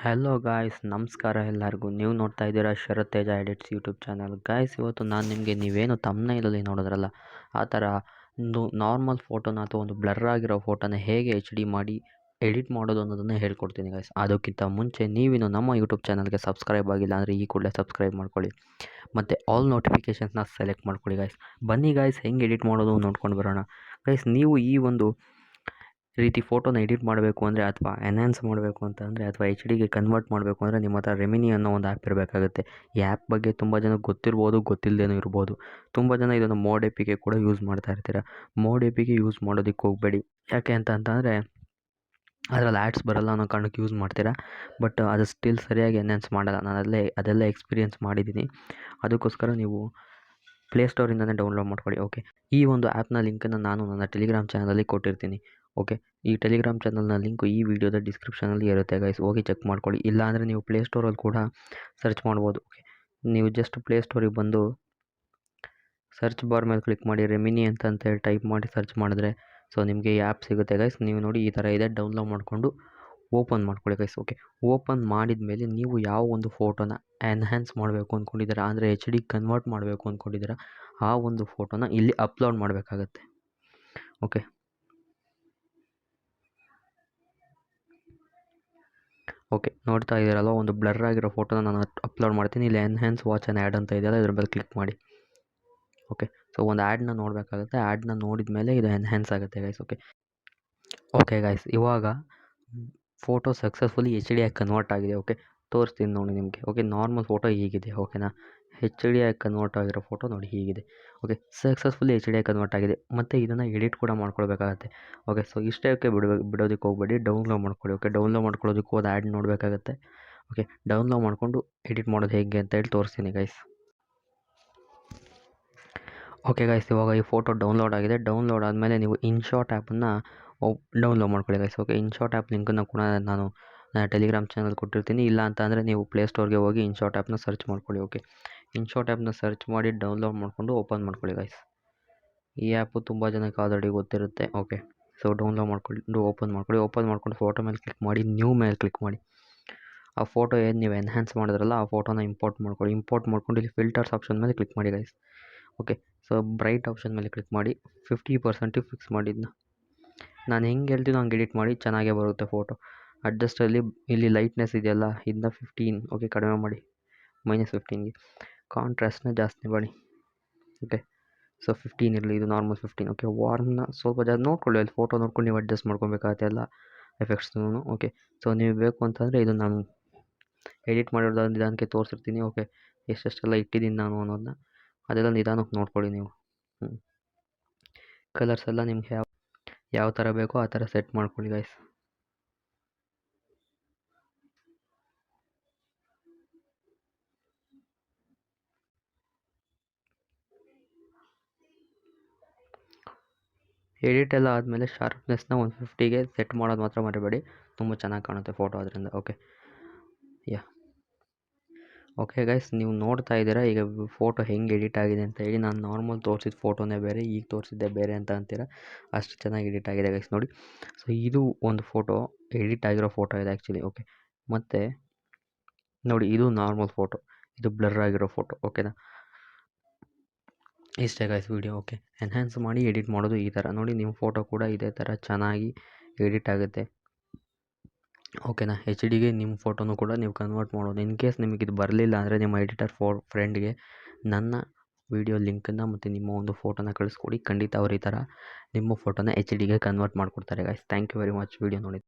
Hello guys, ನಮಸ್ಕಾರ ಎಲ್ಲರಿಗೂ. ನೀವು ನೋಡ್ತಾ ಇದ್ದೀರಾ ಶರತ್ ತೇಜ ಎಡಿಟ್ಸ್ ಯೂಟ್ಯೂಬ್ ಚಾನಲ್. ಗಾಯ್ಸ್, ಇವತ್ತು ನಾನು ನಿಮಗೆ ನೀವೇನು ತಮ್ನೈಲಲ್ಲಿ ನೋಡಿದ್ರಲ್ಲ ಆ ಥರ ಒಂದು ನಾರ್ಮಲ್ ಫೋಟೋನ ಅಥವಾ ಒಂದು ಬ್ಲರ್ ಆಗಿರೋ ಫೋಟೋನ ಹೇಗೆ HD ಮಾಡಿ ಎಡಿಟ್ ಮಾಡೋದು ಅನ್ನೋದನ್ನು ಹೇಳ್ಕೊಡ್ತೀನಿ ಗಾಯ್ಸ್. ಅದಕ್ಕಿಂತ ಮುಂಚೆ ನೀವಿನ್ನು ನಮ್ಮ ಯೂಟ್ಯೂಬ್ ಚಾನಲ್ಗೆ ಸಬ್ಸ್ಕ್ರೈಬ್ ಆಗಿಲ್ಲ ಅಂದರೆ ಈ ಕೂಡಲೇ ಸಬ್ಸ್ಕ್ರೈಬ್ ಮಾಡ್ಕೊಳ್ಳಿ ಮತ್ತು ಆಲ್ ನೋಟಿಫಿಕೇಷನ್ಸ್ನ ಸೆಲೆಕ್ಟ್ ಮಾಡ್ಕೊಳ್ಳಿ ಗಾಯ್ಸ್. ಬನ್ನಿ ಗಾಯ್ಸ್, ಹೆಂಗೆ ಎಡಿಟ್ ಮಾಡೋದು ನೋಡ್ಕೊಂಡು ಬರೋಣ ಗೈಸ್. ನೀವು ಈ ಒಂದು ರೀತಿ ಫೋಟೋನ ಎಡಿಟ್ ಮಾಡಬೇಕು ಅಂದರೆ ಅಥವಾ ಎನ್ಹ್ಯಾನ್ಸ್ ಮಾಡಬೇಕು ಅಂತ ಅಂದರೆ ಅಥವಾ HDಗೆ ಕನ್ವರ್ಟ್ ಮಾಡಬೇಕು ಅಂದರೆ ನಿಮ್ಮ ಹತ್ರ ರೆಮಿನಿ ಅನ್ನೋ ಒಂದು ಆ್ಯಪ್ ಇರಬೇಕಾಗುತ್ತೆ. ಈ ಆ್ಯಪ್ ಬಗ್ಗೆ ತುಂಬ ಜನಕ್ಕೆ ಗೊತ್ತಿರ್ಬೋದು, ಗೊತ್ತಿಲ್ಲದೇನೂ ಇರ್ಬೋದು. ತುಂಬ ಜನ ಇದನ್ನು ಮೋಡ್ ಎಪಿಗೆ ಕೂಡ ಯೂಸ್ ಮಾಡ್ತಾ ಇರ್ತೀರ. ಮೋಡ್ ಎಪಿಗೆ ಯೂಸ್ ಮಾಡೋದಕ್ಕೆ ಹೋಗಬೇಡಿ. ಯಾಕೆ ಅಂತಂದರೆ ಅದರಲ್ಲಿ ಆ್ಯಡ್ಸ್ ಬರೋಲ್ಲ ಅನ್ನೋ ಕಾರಣಕ್ಕೆ ಯೂಸ್ ಮಾಡ್ತೀರಾ. ಬಟ್ ಅದು ಸ್ಟಿಲ್ ಸರಿಯಾಗಿ ಎನ್ಹ್ಯಾನ್ಸ್ ಮಾಡಲ್ಲ. ನಾನು ಅದೆಲ್ಲ ಎಕ್ಸ್ಪೀರಿಯೆನ್ಸ್ ಮಾಡಿದ್ದೀನಿ. ಅದಕ್ಕೋಸ್ಕರ ನೀವು ಪ್ಲೇಸ್ಟೋರಿಂದನೇ ಡೌನ್ಲೋಡ್ ಮಾಡ್ಕೊಳ್ಳಿ. ಓಕೆ, ಈ ಒಂದು ಆ್ಯಪ್ನ ಲಿಂಕನ್ನು ನಾನು ನನ್ನ ಟೆಲಿಗ್ರಾಮ್ ಚಾನಲಲ್ಲಿ ಕೊಟ್ಟಿರ್ತೀನಿ. ಓಕೆ, ಈ ಟೆಲಿಗ್ರಾಮ್ ಚಾನಲ್ನ ಲಿಂಕು ಈ ವಿಡಿಯೋದ ಡಿಸ್ಕ್ರಿಪ್ಷನಲ್ಲಿ ಇರುತ್ತೆ ಗೈಸ್, ಹೋಗಿ ಚೆಕ್ ಮಾಡ್ಕೊಳ್ಳಿ. ಇಲ್ಲಾಂದರೆ ನೀವು ಪ್ಲೇಸ್ಟೋರಲ್ಲಿ ಕೂಡ ಸರ್ಚ್ ಮಾಡ್ಬೋದು. ಓಕೆ, ನೀವು ಜಸ್ಟ್ ಪ್ಲೇಸ್ಟೋರಿಗೆ ಬಂದು ಸರ್ಚ್ ಬಾರ್ ಮೇಲೆ ಕ್ಲಿಕ್ ಮಾಡಿ ರೆಮಿನಿ ಅಂತಂತೇಳಿ ಟೈಪ್ ಮಾಡಿ ಸರ್ಚ್ ಮಾಡಿದ್ರೆ ನಿಮಗೆ ಈ ಆ್ಯಪ್ ಸಿಗುತ್ತೆ ಗೈಸ್. ನೀವು ನೋಡಿ ಈ ಥರ ಇದೆ, ಡೌನ್ಲೋಡ್ ಮಾಡಿಕೊಂಡು ಓಪನ್ ಮಾಡ್ಕೊಳ್ಳಿ ಗೈಸ್. ಓಕೆ, ಓಪನ್ ಮಾಡಿದ ಮೇಲೆ ನೀವು ಯಾವ ಒಂದು ಫೋಟೋನ ಎನ್ಹ್ಯಾನ್ಸ್ ಮಾಡಬೇಕು ಅಂದ್ಕೊಂಡಿದ್ದೀರಾ, ಅಂದರೆ HD ಕನ್ವರ್ಟ್ ಮಾಡಬೇಕು ಅಂದ್ಕೊಂಡಿದ್ದೀರಾ, ಆ ಒಂದು ಫೋಟೋನ ಇಲ್ಲಿ ಅಪ್ಲೋಡ್ ಮಾಡಬೇಕಾಗತ್ತೆ. ಓಕೆ, ನೋಡ್ತಾ ಇದ್ದೀರಲ್ಲ, ಒಂದು ಬ್ಲರ್ ಆಗಿರೋ ಫೋಟೋನ ನಾನು ಅಪ್ಲೋಡ್ ಮಾಡ್ತೀನಿ. ಇಲ್ಲಿ ಎನ್ಹ್ಯಾನ್ಸ್ ವಾಚ್ ಆ್ಯನ್ ಆ್ಯಡ್ ಅಂತ ಇದೆಯಲ್ಲ, ಇದ್ರ ಮೇಲೆ ಕ್ಲಿಕ್ ಮಾಡಿ. ಓಕೆ, ಒಂದು ಆ್ಯಡ್ನ ನೋಡಬೇಕಾಗುತ್ತೆ. ಆ್ಯಡ್ನ ನೋಡಿದ ಮೇಲೆ ಇದು ಎನ್ಹ್ಯಾನ್ಸ್ ಆಗುತ್ತೆ ಗೈಸ್. ಓಕೆ ಗೈಸ್, ಇವಾಗ ಫೋಟೋ ಸಕ್ಸಸ್ಫುಲಿ HD ಆಗಿ ಕನ್ವರ್ಟ್ ಆಗಿದೆ. ಓಕೆ, ತೋರಿಸ್ತೀನಿ ನೋಡಿ ನಿಮಗೆ. ಓಕೆ, ನಾರ್ಮಲ್ ಫೋಟೋ ಹೀಗಿದೆ. ಓಕೆನಾ, HD ಆಗಿ ಕನ್ವರ್ಟ್ ಆಗಿರೋ ಫೋಟೋ ನೋಡಿ ಹೀಗಿದೆ. ಓಕೆ, ಸಕ್ಸಸ್ಫುಲಿ HD ಆಗಿ ಕನ್ವರ್ಟ್ ಆಗಿದೆ. ಮತ್ತು ಇದನ್ನು ಎಡಿಟ್ ಕೂಡ ಮಾಡ್ಕೊಳ್ಬೇಕಾಗತ್ತೆ. ಓಕೆ, ಇಷ್ಟಕ್ಕೆ ಬಿಡೋದಕ್ಕೆ ಹೋಗಬೇಡಿ, ಡೌನ್ಲೋಡ್ ಮಾಡ್ಕೊಳ್ಳಿ. ಓಕೆ, ಡೌನ್ಲೋಡ್ ಮಾಡ್ಕೊಳ್ಳೋದಕ್ಕೆ ಹೋದ ಆ್ಯಡ್ ನೋಡಬೇಕಾಗತ್ತೆ. ಓಕೆ, ಡೌನ್ಲೋಡ್ ಮಾಡಿಕೊಂಡು ಎಡಿಟ್ ಮಾಡೋದು ಹೇಗೆ ಅಂತ ಹೇಳಿ ತೋರಿಸ್ತೀನಿ ಗೈಸ್. ಓಕೆ ಗೈಸ್, ಇವಾಗ ಈ ಫೋಟೋ ಡೌನ್ಲೋಡ್ ಆಗಿದೆ. ಡೌನ್ಲೋಡ್ ಆದಮೇಲೆ ನೀವು ಇನ್ಶಾಟ್ ಆ್ಯಪನ್ನು ಡೌನ್ಲೋಡ್ ಮಾಡ್ಕೊಳ್ಳಿ ಗೈಸ್. ಓಕೆ, ಇನ್ಶಾಟ್ ಆ್ಯಪ್ ಲಿಂಕನ್ನು ಕೂಡ ನಾನು ಟೆಲಿಗ್ರಾಮ್ ಚಾನಲ್ ಕೊಟ್ಟಿರ್ತೀನಿ. ಇಲ್ಲ ಅಂತ ಅಂದರೆ ನೀವು ಪ್ಲೇಸ್ಟೋರ್ಗೆ ಹೋಗಿ ಇನ್ಶಾಟ್ ಆ್ಯಪ್ನ ಸರ್ಚ್ ಮಾಡ್ಕೊಳ್ಳಿ. ಓಕೆ, ಇನ್ಶಾಟ್ ಆ್ಯಪ್ನ ಸರ್ಚ್ ಮಾಡಿ ಡೌನ್ಲೋಡ್ ಮಾಡಿಕೊಂಡು ಓಪನ್ ಮಾಡ್ಕೊಳ್ಳಿ ಗೈಸ್. ಈ ಆ್ಯಪು ತುಂಬ ಜನಕ್ಕೆ ಆಲ್ರೆಡಿ ಗೊತ್ತಿರುತ್ತೆ. ಓಕೆ, ಡೌನ್ಲೋಡ್ ಮಾಡ್ಕೊಂಡು ಓಪನ್ ಮಾಡ್ಕೊಳ್ಳಿ. ಓಪನ್ ಮಾಡ್ಕೊಂಡು ಫೋಟೋ ಮೇಲೆ ಕ್ಲಿಕ್ ಮಾಡಿ, ನ್ಯೂ ಮೇಲೆ ಕ್ಲಿಕ್ ಮಾಡಿ. ಆ ಫೋಟೋ ಏನು ನೀವು ಎನ್ಹ್ಯಾನ್ಸ್ ಮಾಡಿದ್ರಲ್ಲ ಆ ಫೋಟೋನ ಇಂಪೋರ್ಟ್ ಮಾಡ್ಕೊಳ್ಳಿ. ಇಂಪೋರ್ಟ್ ಮಾಡ್ಕೊಂಡು ಇಲ್ಲಿ ಫಿಲ್ಟರ್ಸ್ ಆಪ್ಷನ್ ಮೇಲೆ ಕ್ಲಿಕ್ ಮಾಡಿ ಗೈಸ್. ಓಕೆ, ಬ್ರೈಟ್ ಆಪ್ಷನ್ ಮೇಲೆ ಕ್ಲಿಕ್ ಮಾಡಿ 50% ಫಿಕ್ಸ್ ಮಾಡಿದ್ನ ನಾನು ಹೆಂಗೆ ಹೇಳ್ತೀನೋ ಹಂಗೆ ಎಡಿಟ್ ಮಾಡಿ, ಚೆನ್ನಾಗೇ ಬರುತ್ತೆ ಫೋಟೋ. ಅಡ್ಜಸ್ಟಲ್ಲಿ ಇಲ್ಲಿ ಲೈಟ್ನೆಸ್ ಇದೆಯಲ್ಲ, ಇದನ್ನ 15 ಓಕೆ ಕಡಿಮೆ ಮಾಡಿ, -15ಗೆ. ಕಾಂಟ್ರಾಸ್ಟ್ನ ಜಾಸ್ತಿ ಮಾಡಿ. ಓಕೆ, 15 ಇರಲಿ, ಇದು ನಾರ್ಮಲ್ 15. ಓಕೆ, ವಾರ್ಮ್ನ ಸ್ವಲ್ಪ ಜಾಸ್ತಿ ನೋಡ್ಕೊಳ್ಳಿ. ಅಲ್ಲಿ ಫೋಟೋ ನೋಡ್ಕೊಂಡು ನೀವು ಅಡ್ಜಸ್ಟ್ ಮಾಡ್ಕೊಬೇಕಾಗತ್ತೆ ಎಲ್ಲ ಎಫೆಕ್ಟ್ಸ್ನೂ. ಓಕೆ, ನೀವು ಬೇಕು ಅಂತಂದರೆ ಇದು ನಾನು ಎಡಿಟ್ ಮಾಡಿರೋದು ನಿಧಾನಕ್ಕೆ ತೋರಿಸಿರ್ತೀನಿ. ಓಕೆ, ಎಷ್ಟೆಷ್ಟೆಲ್ಲ ಇಟ್ಟಿದ್ದೀನಿ ನಾನು ಅನ್ನೋದನ್ನ ಅದೆಲ್ಲ ನಿಧಾನಕ್ಕೆ ನೋಡ್ಕೊಳ್ಳಿ ನೀವು. ಕಲರ್ಸ್ ಎಲ್ಲ ನಿಮ್ಗೆ ಯಾವ ಥರ ಬೇಕೋ ಆ ಥರ ಸೆಟ್ ಮಾಡ್ಕೊಳ್ಳಿ ಗೈಸ್. ಎಡಿಟ್ ಎಲ್ಲ ಆದಮೇಲೆ ಶಾರ್ಪ್ನೆಸ್ನ 150ಗೆ ಸೆಟ್ ಮಾಡೋದು ಮಾತ್ರ ಮರಿಬೇಡಿ, ತುಂಬ ಚೆನ್ನಾಗಿ ಕಾಣುತ್ತೆ ಫೋಟೋ ಅದರಿಂದ. ಓಕೆ ಗೈಸ್, ನೀವು ನೋಡ್ತಾ ಇದ್ದೀರಾ ಈಗ ಫೋಟೋ ಹೆಂಗೆ ಎಡಿಟ್ ಆಗಿದೆ ಅಂತ ಹೇಳಿ. ನಾನು ನಾರ್ಮಲ್ ತೋರಿಸಿದ ಫೋಟೋನೇ ಬೇರೆ, ಈಗ ತೋರಿಸಿದ್ದೆ ಬೇರೆ ಅಂತ ಅಂತೀರ. ಅಷ್ಟು ಚೆನ್ನಾಗಿ ಎಡಿಟ್ ಆಗಿದೆ ಗೈಸ್ ನೋಡಿ. ಇದು ಒಂದು ಫೋಟೋ ಎಡಿಟ್ ಆಗಿರೋ ಫೋಟೋ ಇದೆ ಆ್ಯಕ್ಚುಲಿ. ಓಕೆ, ಮತ್ತು ನೋಡಿ ಇದು ನಾರ್ಮಲ್ ಫೋಟೋ, ಇದು ಬ್ಲರ್ ಆಗಿರೋ ಫೋಟೋ. ಓಕೆನಾ, ಇಷ್ಟೇ ಗೈಸ್ ವಿಡಿಯೋ. ಓಕೆ, ಎನ್ಹ್ಯಾನ್ಸ್ ಮಾಡಿ ಎಡಿಟ್ ಮಾಡೋದು ಈ ಥರ ನೋಡಿ. ನಿಮ್ಮ ಫೋಟೋ ಕೂಡ ಇದೇ ಥರ ಚೆನ್ನಾಗಿ ಎಡಿಟ್ ಆಗುತ್ತೆ. ಓಕೆನಾ, HDಗೆ ನಿಮ್ಮ ಫೋಟೋನು ಕೂಡ ನೀವು ಕನ್ವರ್ಟ್ ಮಾಡೋದು. ಇನ್ ಕೇಸ್ ನಿಮಗೆ ಇದು ಬರಲಿಲ್ಲ ಅಂದರೆ ನಿಮ್ಮ ಎಡಿಟರ್ ಫ್ರೆಂಡ್ಗೆ ನನ್ನ ವಿಡಿಯೋ ಲಿಂಕನ್ನು ಮತ್ತು ನಿಮ್ಮ ಒಂದು ಫೋಟೋನ ಕಳಿಸ್ಕೊಡಿ. ಖಂಡಿತ ಅವ್ರು ಈ ಥರ ನಿಮ್ಮ ಫೋಟೋನ HDಗೆ ಕನ್ವರ್ಟ್ ಮಾಡಿಕೊಡ್ತಾರೆ guys. Thank you very much video ನೋಡಿ.